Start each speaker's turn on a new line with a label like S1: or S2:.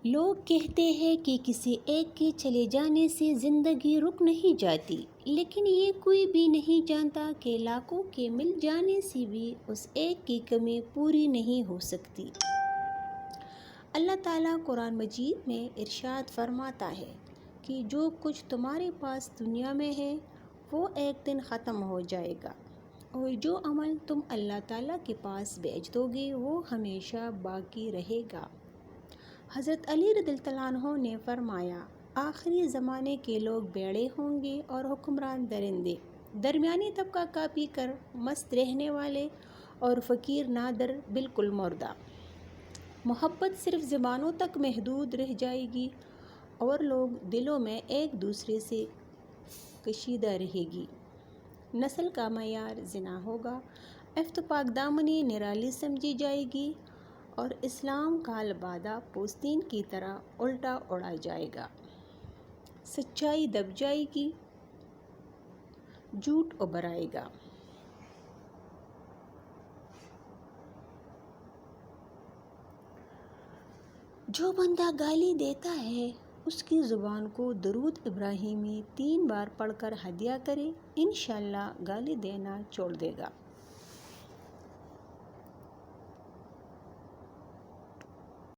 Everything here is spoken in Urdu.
S1: لوگ کہتے ہیں کہ کسی ایک کے چلے جانے سے زندگی رک نہیں جاتی، لیکن یہ کوئی بھی نہیں جانتا کہ لاکھوں کے مل جانے سے بھی اس ایک کی کمی پوری نہیں ہو سکتی۔ اللہ تعالیٰ قرآن مجید میں ارشاد فرماتا ہے کہ جو کچھ تمہارے پاس دنیا میں ہے وہ ایک دن ختم ہو جائے گا، اور جو عمل تم اللہ تعالیٰ کے پاس بھیج دو گے وہ ہمیشہ باقی رہے گا۔ حضرت علی رضی اللہ عنہ نے فرمایا، آخری زمانے کے لوگ بھیڑے ہوں گے اور حکمران درندے، درمیانی طبقہ کا پی کر مست رہنے والے اور فقیر نادر بالکل مردہ۔ محبت صرف زبانوں تک محدود رہ جائے گی اور لوگ دلوں میں ایک دوسرے سے کشیدہ رہے گی۔ نسل کا معیار زنا ہوگا، عفت پاک دامنی نرالی سمجھی جائے گی اور اسلام کا لبادہ پوستین کی طرح الٹا اڑا جائے گا۔ سچائی دب جائے گی، جھوٹ ابھر آئے گا۔ جو بندہ گالی دیتا ہے اس کی زبان کو درود ابراہیمی 3 بار پڑھ کر ہدیہ کرے، انشاءاللہ گالی دینا چھوڑ دے گا۔